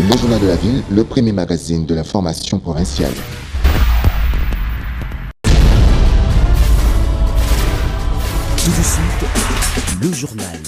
Le Journal de la Ville, le premier magazine de l'information provinciale. Tout de suite, le journal.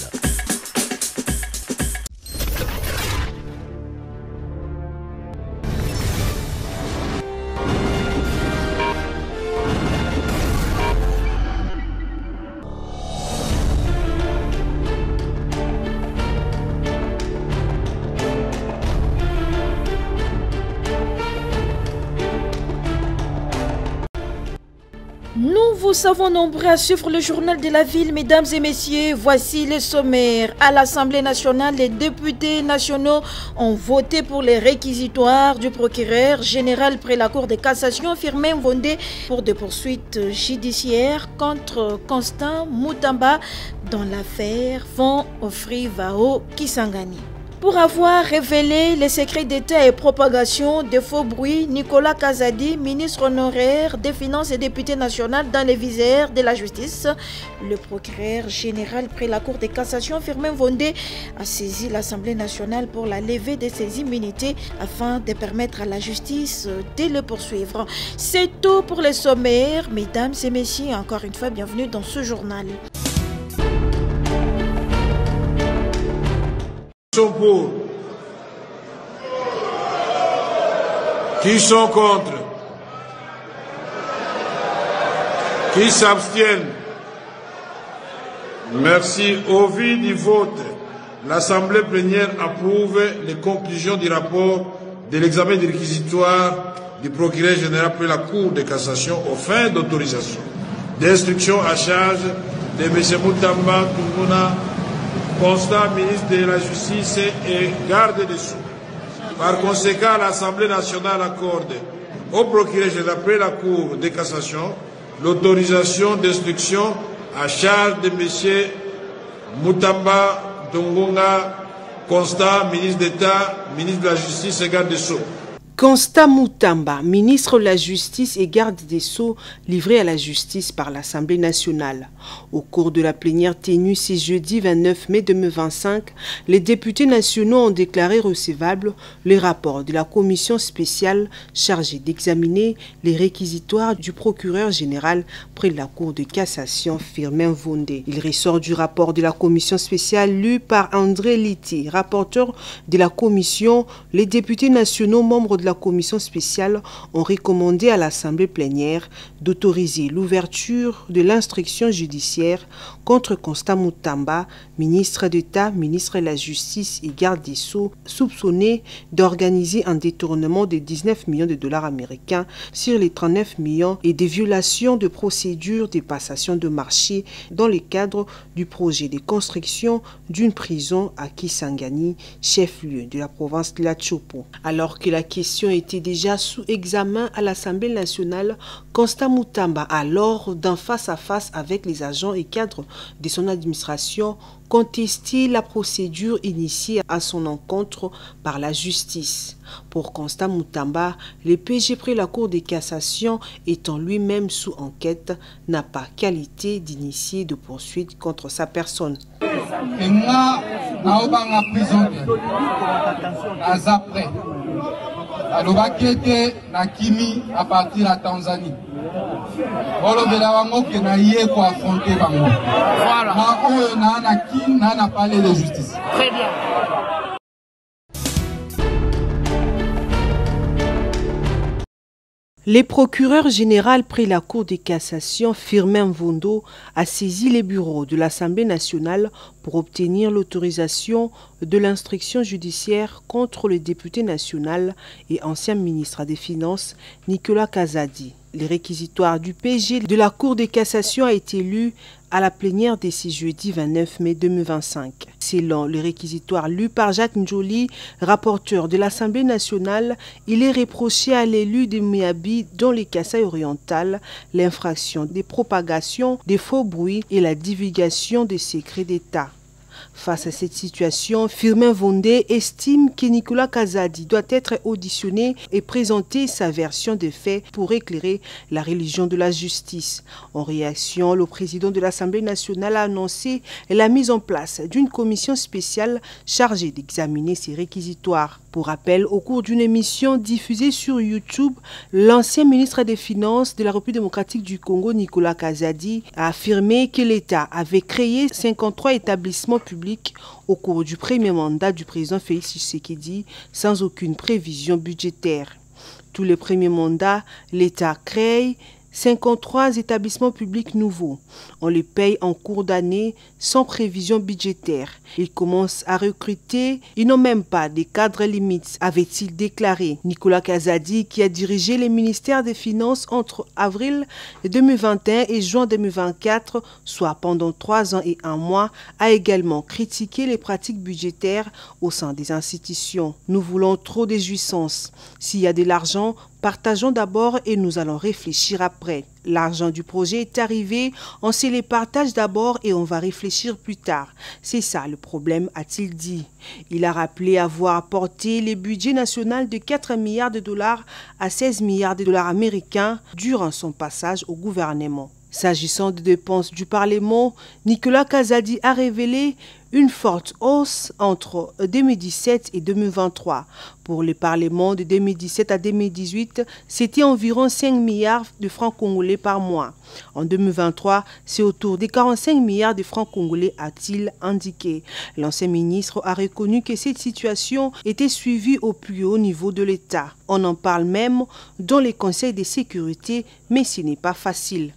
Nous vous savons nombreux à suivre le journal de la ville, mesdames et messieurs. Voici le sommaire. À l'Assemblée nationale, les députés nationaux ont voté pour les réquisitoires du procureur général près la Cour de cassation Firmin Vondé pour des poursuites judiciaires contre Constant Moutamba dans l'affaire Fonds Frivao Kisangani. Pour avoir révélé les secrets d'État et propagation de faux bruits, Nicolas Kazadi, ministre honoraire des Finances et député national dans les visères de la justice, le procureur général près la Cour de cassation Firmin Vondé a saisi l'Assemblée nationale pour la levée de ses immunités afin de permettre à la justice de le poursuivre. C'est tout pour les sommaires. Mesdames et messieurs, encore une fois, bienvenue dans ce journal. Sont pour? Qui sont contre? Qui s'abstiennent? Merci. Au vu du vote, l'Assemblée plénière approuve les conclusions du rapport de l'examen des réquisitoires du procureur général près la Cour de cassation aux fins d'autorisation d'instruction à charge de M. Moutamba Tunguna, Constant, ministre de la Justice et garde des Sceaux. Par conséquent, l'Assemblée nationale accorde au procureur général près la Cour de cassation l'autorisation d'instruction à charge de M. Moutamba Tunguna, Constant, ministre d'État, ministre de la Justice et garde des Sceaux. Constant Moutamba, ministre de la Justice et garde des Sceaux, livré à la justice par l'Assemblée nationale. Au cours de la plénière tenue ce jeudi 29 mai 2025, les députés nationaux ont déclaré recevables les rapports de la commission spéciale chargée d'examiner les réquisitoires du procureur général près la Cour de cassation Firmin Vondé. Il ressort du rapport de la commission spéciale lu par André Liti, rapporteur de la commission. Les députés nationaux membres de la commission spéciale ont recommandé à l'Assemblée plénière d'autoriser l'ouverture de l'instruction judiciaire contre Constant Moutamba, ministre d'État, ministre de la Justice et garde des Sceaux, soupçonné d'organiser un détournement de 19 millions de dollars américains sur les 39 millions et des violations de procédures de passation de marché dans le cadre du projet de construction d'une prison à Kisangani, chef-lieu de la province de la Chopo. Alors que la question était déjà sous examen à l'Assemblée nationale, Constant Moutamba, alors d'un face-à-face avec les agents et cadres de son administration, contesté la procédure initiée à son encontre par la justice. Pour Constant Moutamba, le PG près la Cour de cassation, étant lui-même sous enquête, n'a pas qualité d'initier de poursuite contre sa personne. Et moi, naobanga prison après. Alobakete na kimi à partir de la Tanzanie. Olobela wango ke na yé ko affronter bango. Voilà. Ma oyo na ki na parler de justice. Très bien. Le procureur général près la Cour de cassation Firmin Vondé a saisi les bureaux de l'Assemblée nationale pour obtenir l'autorisation de l'instruction judiciaire contre le député national et ancien ministre des Finances Nicolas Kazadi. Les réquisitoires du PG de la Cour de cassation a été lu à la plénière de ce jeudi 29 mai 2025. Selon le réquisitoire lu par Jacques Njoli, rapporteur de l'Assemblée nationale, il est reproché à l'élu de Miabi dans les Kasaï orientales l'infraction des propagations des faux bruits et la divulgation des secrets d'État. Face à cette situation, Firmin Vondé estime que Nicolas Kazadi doit être auditionné et présenter sa version des faits pour éclairer la religion de la justice. En réaction, le président de l'Assemblée nationale a annoncé la mise en place d'une commission spéciale chargée d'examiner ces réquisitoires. Pour rappel, au cours d'une émission diffusée sur YouTube, l'ancien ministre des Finances de la République démocratique du Congo, Nicolas Kazadi, a affirmé que l'État avait créé 53 établissements publics au cours du premier mandat du président Félix Tshisekedi sans aucune prévision budgétaire. Tous les premiers mandats, l'État crée 53 établissements publics nouveaux. On les paye en cours d'année sans prévision budgétaire. Ils commencent à recruter. Ils n'ont même pas des cadres limites, avait-il déclaré. Nicolas Kazadi, qui a dirigé les ministères des Finances entre avril 2021 et juin 2024, soit pendant 3 ans et 1 mois, a également critiqué les pratiques budgétaires au sein des institutions. Nous voulons trop de jouissances. S'il y a de l'argent, partageons d'abord et nous allons réfléchir après. L'argent du projet est arrivé, on se les partage d'abord et on va réfléchir plus tard. C'est ça le problème, a-t-il dit. Il a rappelé avoir porté le budget national de 4 milliards de dollars à 16 milliards de dollars américains durant son passage au gouvernement. S'agissant des dépenses du Parlement, Nicolas Kazadi a révélé une forte hausse entre 2017 et 2023. Pour le Parlement de 2017 à 2018, c'était environ 5 milliards de francs congolais par mois. En 2023, c'est autour des 45 milliards de francs congolais, a-t-il indiqué. L'ancien ministre a reconnu que cette situation était suivie au plus haut niveau de l'État. On en parle même dans les conseils de sécurité, mais ce n'est pas facile.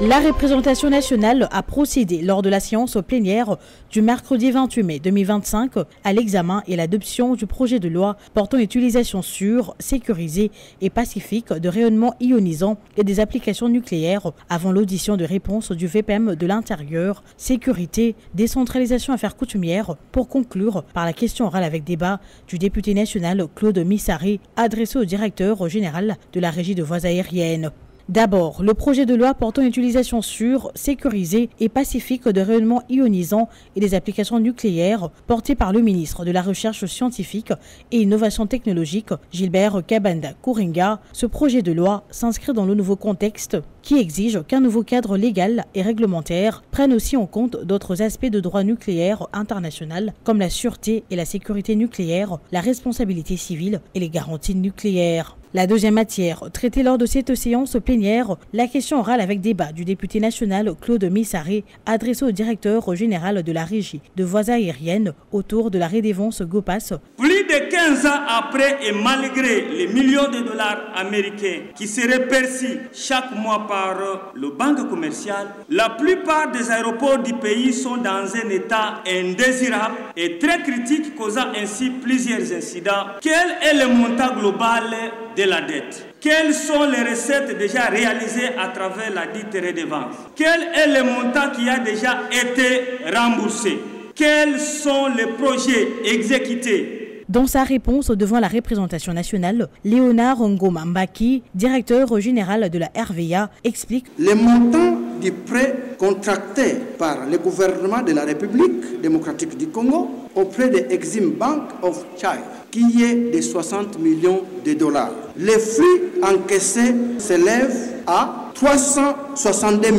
La représentation nationale a procédé lors de la séance plénière du mercredi 28 mai 2025 à l'examen et l'adoption du projet de loi portant l'utilisation sûre, sécurisée et pacifique de rayonnement ionisant et des applications nucléaires avant l'audition de réponse du VPM de l'Intérieur, Sécurité, Décentralisation Affaires coutumières pour conclure par la question orale avec débat du député national Claude Missaré adressé au directeur général de la Régie de voies aériennes. D'abord, le projet de loi portant une utilisation sûre, sécurisée et pacifique de rayonnement ionisant et des applications nucléaires, porté par le ministre de la Recherche scientifique et Innovation technologique, Gilbert Kabanda Kouringa. Ce projet de loi s'inscrit dans le nouveau contexte qui exige qu'un nouveau cadre légal et réglementaire prenne aussi en compte d'autres aspects de droit nucléaire international comme la sûreté et la sécurité nucléaire, la responsabilité civile et les garanties nucléaires. La deuxième matière, traitée lors de cette séance plénière, la question orale avec débat du député national Claude Missaré, adressé au directeur général de la Régie de voies aériennes autour de la redevance GOPAS. Plus de 15 ans après et malgré les millions de dollars américains qui seraient perçus chaque mois par le banque commerciale, la plupart des aéroports du pays sont dans un état indésirable et très critique, causant ainsi plusieurs incidents. Quel est le montant global de la dette? Quelles sont les recettes déjà réalisées à travers la dite redevance? Quel est le montant qui a déjà été remboursé? Quels sont les projets exécutés? Dans sa réponse devant la représentation nationale, Léonard Ngoma Mbaki, directeur général de la RVA, explique: les montants du prêt contracté par le gouvernement de la République démocratique du Congo auprès de Exim Bank of China, qui est de 60 millions de dollars. Les flux encaissés s'élèvent à 362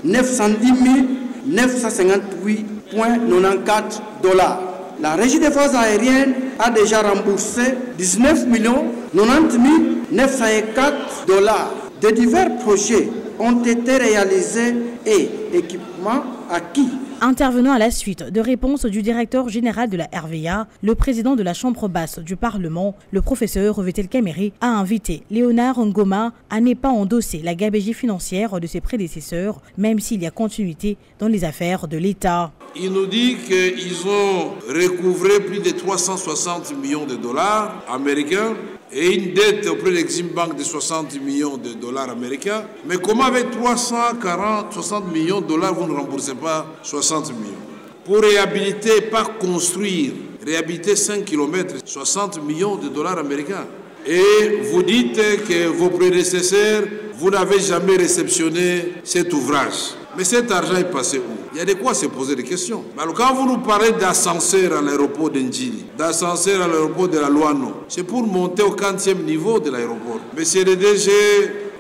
910 958,94 dollars. La Régie des voies aériennes a déjà remboursé 19 90 904 dollars. De divers projets ont été réalisés et équipements acquis. Intervenant à la suite de réponses du directeur général de la RVA, le président de la Chambre basse du Parlement, le professeur Vetel Kameri, a invité Léonard Ngoma à ne pas endosser la gabegie financière de ses prédécesseurs, même s'il y a continuité dans les affaires de l'État. Il nous dit qu'ils ont recouvré plus de 360 millions de dollars américains et une dette auprès de l'Exim Bank de 60 millions de dollars américains. Mais comment avec 60 millions de dollars, vous ne remboursez pas 60 millions? Pour réhabiliter, pas construire, réhabiliter 5 km, 60 millions de dollars américains. Et vous dites que vos prédécesseurs, vous n'avez jamais réceptionné cet ouvrage. Mais cet argent est passé où? Il y a de quoi se poser des questions. Alors quand vous nous parlez d'ascenseur à l'aéroport d'Ndjili, d'ascenseur à l'aéroport de la Loano, c'est pour monter au 40e niveau de l'aéroport. Monsieur le DG,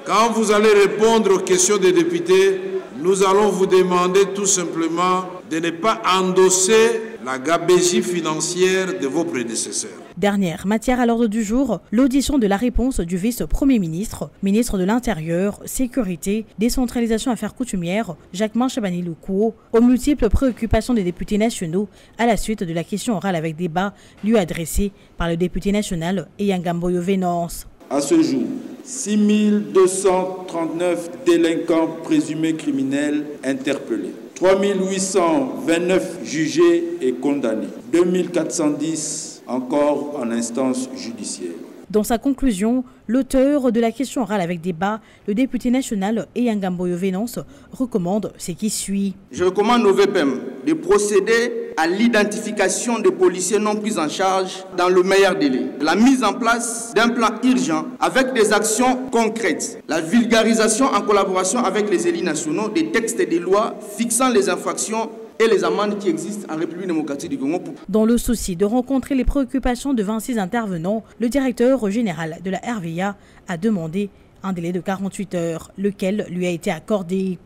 quand vous allez répondre aux questions des députés, nous allons vous demander tout simplement de ne pas endosser la gabegie financière de vos prédécesseurs. Dernière matière à l'ordre du jour, l'audition de la réponse du vice-premier ministre, ministre de l'Intérieur, Sécurité, Décentralisation Affaires coutumières, Jacquemain Chabani-Loukou, aux multiples préoccupations des députés nationaux à la suite de la question orale avec débat lui adressée par le député national Eyangamboyo Vénance. À ce jour, 6239 délinquants présumés criminels interpellés, 3829 jugés et condamnés, 2410 encore en instance judiciaire. Dans sa conclusion, l'auteur de la question orale avec débat, le député national Eyangamboyo Vénance, recommande ce qui suit. Je recommande au VPM de procéder à l'identification des policiers non pris en charge dans le meilleur délai. La mise en place d'un plan urgent avec des actions concrètes. La vulgarisation en collaboration avec les élus nationaux des textes et des lois fixant les infractions et les amendes qui existent en République démocratique du Congo. Dans le souci de rencontrer les préoccupations de 26 intervenants, le directeur général de la RVA a demandé un délai de 48 heures, lequel lui a été accordé.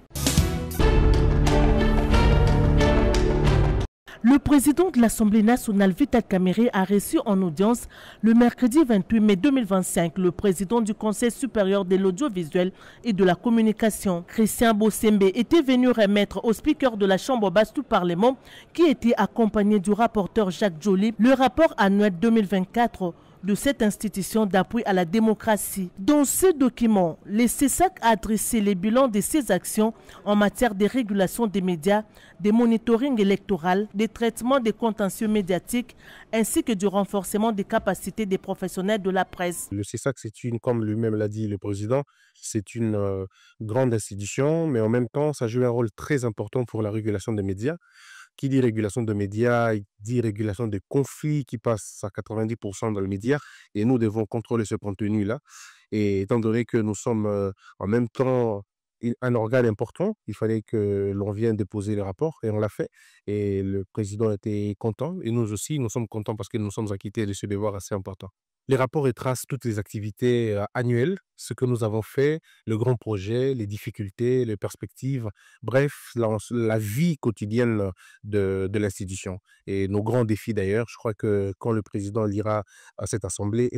Le président de l'Assemblée nationale, Vital Kamerhe, a reçu en audience le mercredi 28 mai 2025 le président du Conseil supérieur de l'audiovisuel et de la communication. Christian Bosembe était venu remettre au speaker de la Chambre basse du Parlement, qui était accompagné du rapporteur Jacques Joly, le rapport annuel 2024 de cette institution d'appui à la démocratie. Dans ce document, le CESAC a dressé les bilans de ses actions en matière de régulation des médias, de monitoring électoral, de traitement des contentieux médiatiques, ainsi que du renforcement des capacités des professionnels de la presse. Le CESAC, comme lui-même l'a dit le président, c'est une grande institution, mais en même temps, ça joue un rôle très important pour la régulation des médias. Qui dit régulation de médias, il dit régulation des conflits qui passent à 90% dans les médias. Et nous devons contrôler ce contenu-là. Et étant donné que nous sommes en même temps un organe important, il fallait que l'on vienne déposer le rapport et on l'a fait. Et le président était content et nous aussi, nous sommes contents parce que nous sommes acquittés de ce devoir assez important. Les rapports retracent toutes les activités annuelles, ce que nous avons fait, le grand projet, les difficultés, les perspectives, bref, la vie quotidienne de l'institution. Et nos grands défis d'ailleurs, je crois que quand le président lira à cette assemblée,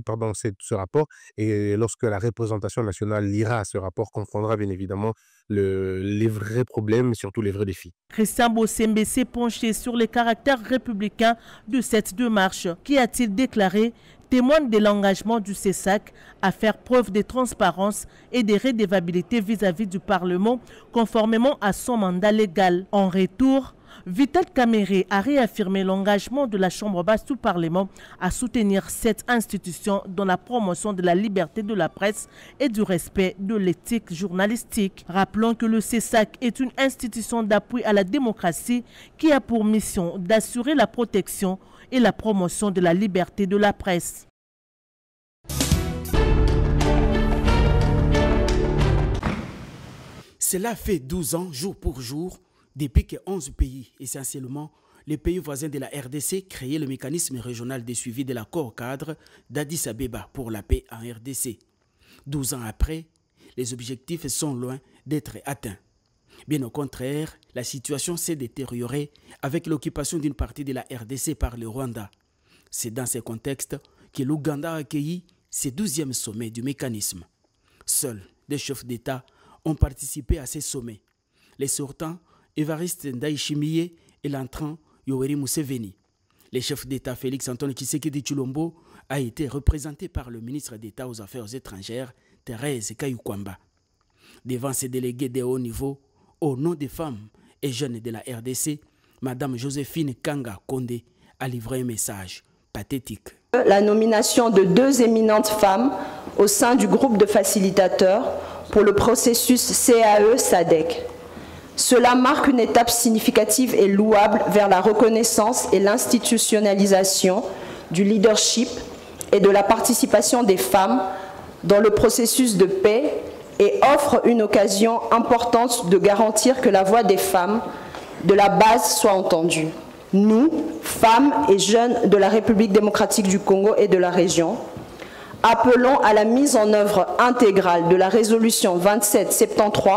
ce rapport, et lorsque la représentation nationale lira ce rapport, comprendra bien évidemment les vrais problèmes et surtout les vrais défis. Christian Bosembe s'est penché sur les caractères républicains de cette démarche. Qui a-t-il déclaré témoigne de l'engagement du CESAC à faire preuve de transparence et de redevabilité vis-à-vis du Parlement conformément à son mandat légal. En retour, Vital Kamerhe a réaffirmé l'engagement de la Chambre basse du Parlement à soutenir cette institution dans la promotion de la liberté de la presse et du respect de l'éthique journalistique. Rappelons que le CESAC est une institution d'appui à la démocratie qui a pour mission d'assurer la protection et la promotion de la liberté de la presse. Cela fait 12 ans, jour pour jour, depuis que 11 pays, essentiellement les pays voisins de la RDC, créaient le mécanisme régional de suivi de l'accord cadre d'Addis Abeba pour la paix en RDC. 12 ans après, les objectifs sont loin d'être atteints. Bien au contraire, la situation s'est détériorée avec l'occupation d'une partie de la RDC par le Rwanda. C'est dans ce contexte que l'Ouganda a accueilli ses 12e sommets du mécanisme. Seuls des chefs d'État ont participé à ces sommets. Les sortants, Évariste Ndayishimiye et l'entrant Yoweri Museveni. Le chef d'État Félix Antoine Tshisekedi Tshilombo a été représenté par le ministre d'État aux Affaires étrangères, Thérèse Kayukwamba. Devant ces délégués de haut niveau, au nom des femmes et jeunes de la RDC, Mme Joséphine Kanga Kondé a livré un message pathétique. La nomination de 2 éminentes femmes au sein du groupe de facilitateurs pour le processus CAE-SADC. Cela marque une étape significative et louable vers la reconnaissance et l'institutionnalisation du leadership et de la participation des femmes dans le processus de paix et offre une occasion importante de garantir que la voix des femmes de la base soit entendue. Nous, femmes et jeunes de la République démocratique du Congo et de la région, Appelons à la mise en œuvre intégrale de la résolution 2773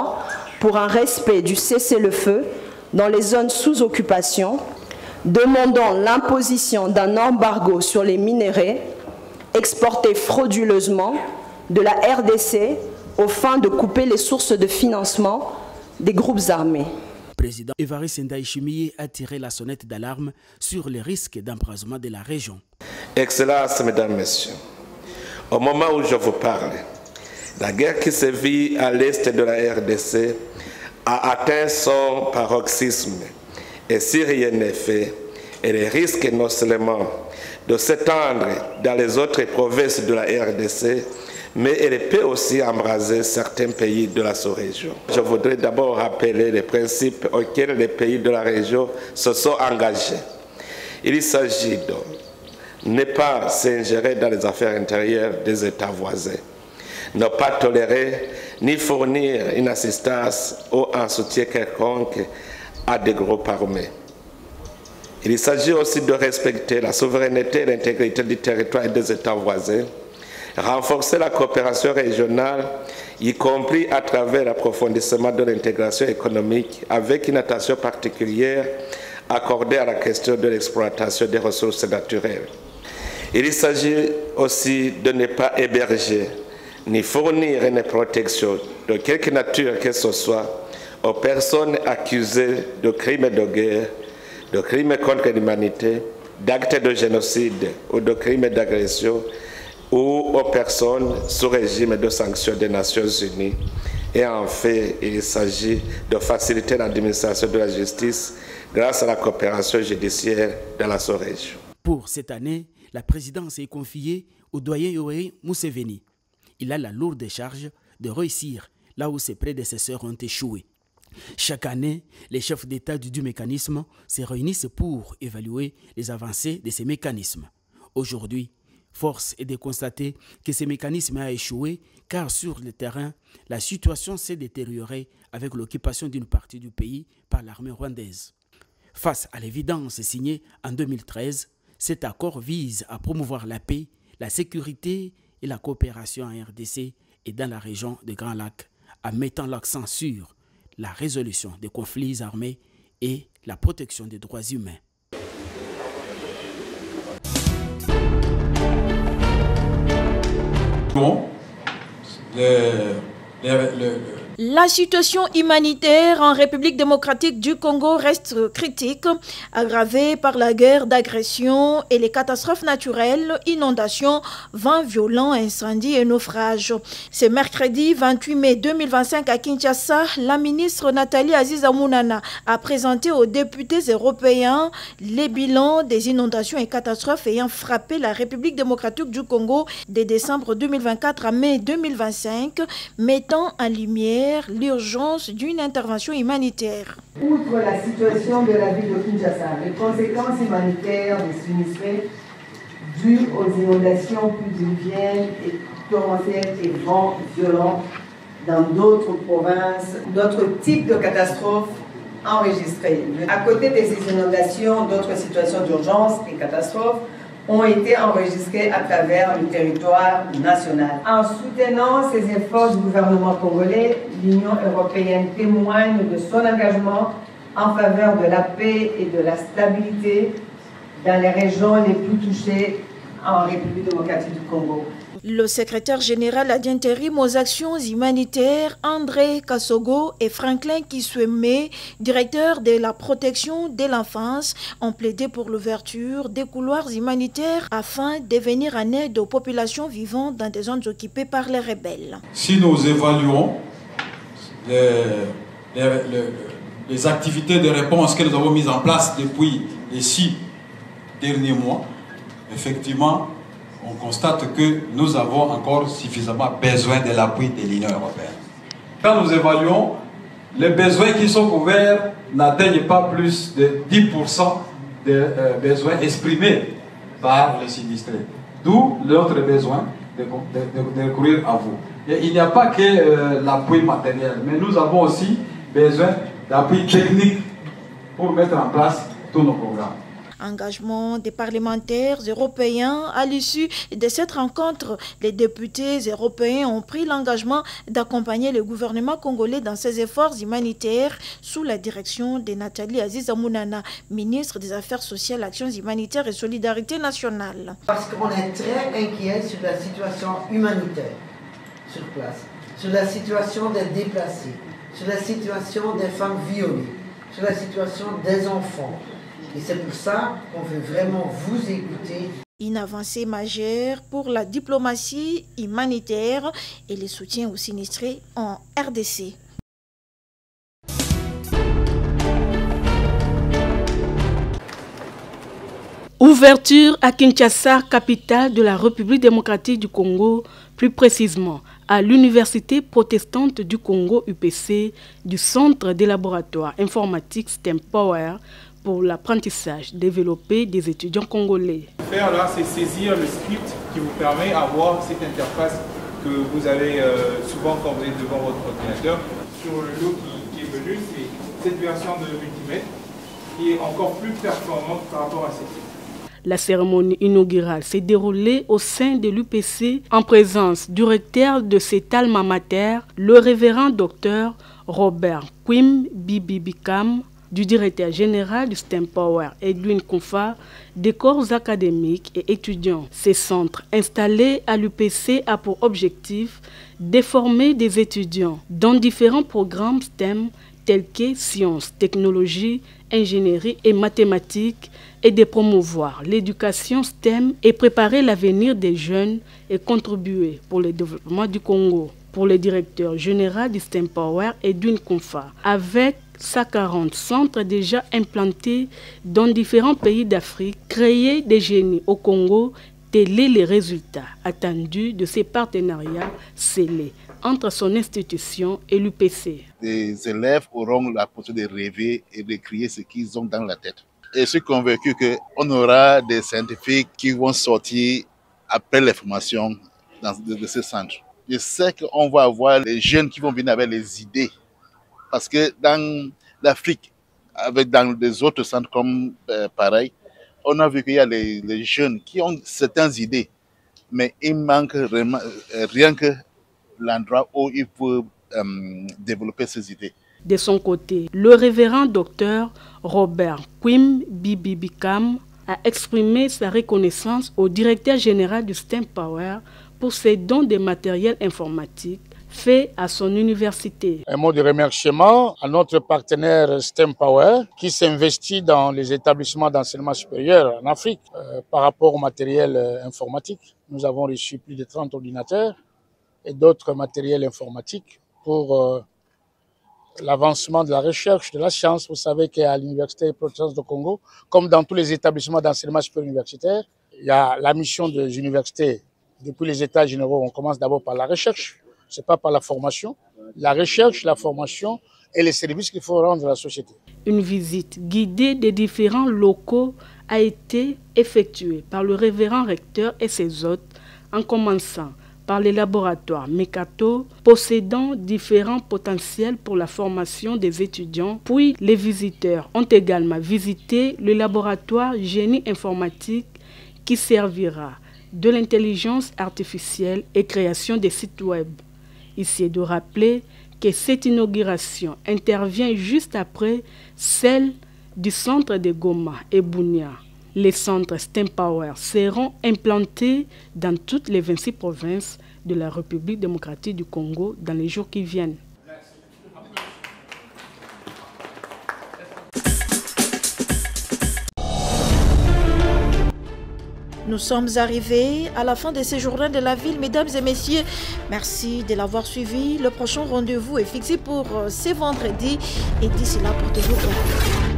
pour un respect du cessez-le-feu dans les zones sous occupation. Demandons l'imposition d'un embargo sur les minerais exportés frauduleusement de la RDC aux fins de couper les sources de financement des groupes armés. Le président Évariste Ndayishimiye a tiré la sonnette d'alarme sur les risques d'embrasement de la région. Excellences, mesdames, messieurs, au moment où je vous parle, la guerre qui se vit à l'est de la RDC a atteint son paroxysme. Et si rien n'est fait, elle risque non seulement de s'étendre dans les autres provinces de la RDC, mais elle peut aussi embraser certains pays de la sous-région. Je voudrais d'abord rappeler les principes auxquels les pays de la région se sont engagés. Il s'agit de ne pas s'ingérer dans les affaires intérieures des États voisins, ne pas tolérer ni fournir une assistance ou un soutien quelconque à des groupes armés. Il s'agit aussi de respecter la souveraineté et l'intégrité du territoire et des États voisins, renforcer la coopération régionale, y compris à travers l'approfondissement de l'intégration économique, avec une attention particulière accordée à la question de l'exploitation des ressources naturelles. Il s'agit aussi de ne pas héberger ni fournir une protection de quelque nature que ce soit aux personnes accusées de crimes de guerre, de crimes contre l'humanité, d'actes de génocide ou de crimes d'agression, ou aux personnes sous régime de sanctions des Nations Unies. Et en fait, il s'agit de faciliter l'administration de la justice grâce à la coopération judiciaire dans la sous-région. Pour cette année, la présidence est confiée au doyen Yoweri Museveni. Il a la lourde charge de réussir là où ses prédécesseurs ont échoué. Chaque année, les chefs d'État du mécanisme se réunissent pour évaluer les avancées de ces mécanismes. Aujourd'hui, force est de constater que ce mécanisme a échoué car sur le terrain, la situation s'est détériorée avec l'occupation d'une partie du pays par l'armée rwandaise. Face à l'évidence signée en 2013, cet accord vise à promouvoir la paix, la sécurité et la coopération en RDC et dans la région des Grands Lacs, en mettant l'accent sur la résolution des conflits armés et la protection des droits humains. La situation humanitaire en République démocratique du Congo reste critique, aggravée par la guerre d'agression et les catastrophes naturelles, inondations, vents violents, incendies et naufrages. Ce mercredi 28 mai 2025 à Kinshasa, la ministre Nathalie Aziza Mounana a présenté aux députés européens les bilans des inondations et catastrophes ayant frappé la République démocratique du Congo de décembre 2024 à mai 2025, mettant en lumière l'urgence d'une intervention humanitaire. Outre la situation de la ville de Kinshasa, les conséquences humanitaires des sinistrés dues aux inondations pluviales et torrentielles et vents violents dans d'autres provinces, d'autres types de catastrophes enregistrées. À côté de ces inondations, d'autres situations d'urgence et catastrophes ont été enregistrés à travers le territoire national. En soutenant ces efforts du gouvernement congolais, l'Union européenne témoigne de son engagement en faveur de la paix et de la stabilité dans les régions les plus touchées en République démocratique du Congo. Le secrétaire général d'intérim aux actions humanitaires, André Kassogo, et Franklin Kisweme, directeur de la protection de l'enfance, ont plaidé pour l'ouverture des couloirs humanitaires afin de venir en aide aux populations vivant dans des zones occupées par les rebelles. Si nous évaluons les activités de réponse que nous avons mises en place depuis les 6 derniers mois, effectivement, on constate que nous avons encore suffisamment besoin de l'appui de l'Union européenne. Quand nous évaluons, les besoins qui sont couverts n'atteignent pas plus de 10% des besoins exprimés par les sinistrés. D'où notre besoin de recourir à vous. Et il n'y a pas que l'appui matériel, mais nous avons aussi besoin d'appui technique pour mettre en place tous nos programmes. Engagement des parlementaires européens. À l'issue de cette rencontre, les députés européens ont pris l'engagement d'accompagner le gouvernement congolais dans ses efforts humanitaires sous la direction de Nathalie Aziza Mounana, ministre des Affaires sociales, Actions humanitaires et solidarité nationale. Parce qu'on est très inquiet sur la situation humanitaire sur place, sur la situation des déplacés, sur la situation des femmes violées, sur la situation des enfants. Et c'est pour ça qu'on veut vraiment vous écouter. Une avancée majeure pour la diplomatie humanitaire et le soutien aux sinistrés en RDC. Ouverture à Kinshasa, capitale de la République démocratique du Congo, plus précisément à l'Université protestante du Congo UPC, du Centre des laboratoires informatiques STEM Power pour l'apprentissage développé des étudiants congolais. Faire là, c'est saisir le script qui vous permet d'avoir cette interface que vous avez souvent quand vous êtes devant votre ordinateur. Sur le lot qui est venu, c'est cette version de multimètre qui est encore plus performante par rapport à celle-ci. La cérémonie inaugurale s'est déroulée au sein de l'UPC en présence du recteur de cet alma mater, le révérend docteur Robert Kwim Bibibikam, du directeur général du STEM Power Edwin Konfa, des corps académiques et étudiants. Ces centres installés à l'UPC a pour objectif de former des étudiants dans différents programmes STEM tels que sciences, technologies, ingénierie et mathématiques et de promouvoir l'éducation STEM et préparer l'avenir des jeunes et contribuer pour le développement du Congo. Pour le directeur général du STEM Power Edwin Konfa, avec sa 40 centres déjà implantés dans différents pays d'Afrique, créer des génies au Congo, tels sont les résultats attendus de ces partenariats scellés entre son institution et l'UPC. Les élèves auront la possibilité de rêver et de créer ce qu'ils ont dans la tête. Et je suis convaincu qu'on aura des scientifiques qui vont sortir après les formations de ce centre. Je sais qu'on va avoir les jeunes qui vont venir avec les idées. Parce que dans l'Afrique, dans les autres centres comme pareil, on a vu qu'il y a les jeunes qui ont certaines idées, mais il manque rien que l'endroit où il faut développer ces idées. De son côté, le révérend docteur Robert Kwim Bibibikam a exprimé sa reconnaissance au directeur général du STEM Power pour ses dons de matériel informatique fait à son université. Un mot de remerciement à notre partenaire STEM Power qui s'investit dans les établissements d'enseignement supérieur en Afrique par rapport au matériel informatique. Nous avons reçu plus de 30 ordinateurs et d'autres matériels informatiques pour l'avancement de la recherche, de la science. Vous savez qu'à l'Université protestante du Congo, comme dans tous les établissements d'enseignement supérieur universitaire, il y a la mission des universités. Depuis les états généraux, on commence d'abord par la recherche. Ce n'est pas par la formation. La recherche, la formation et les services qu'il faut rendre à la société. Une visite guidée des différents locaux a été effectuée par le révérend recteur et ses hôtes, en commençant par les laboratoires Mekato, possédant différents potentiels pour la formation des étudiants. Puis, les visiteurs ont également visité le laboratoire Génie informatique qui servira de l'intelligence artificielle et création des sites web. Ici est de rappeler que cette inauguration intervient juste après celle du centre de Goma et Bunia. Les centres STEM Power seront implantés dans toutes les 26 provinces de la République démocratique du Congo dans les jours qui viennent. Nous sommes arrivés à la fin de ce journal de la ville, mesdames et messieurs. Merci de l'avoir suivi. Le prochain rendez-vous est fixé pour ce vendredi. Et d'ici là, portez-vous bien.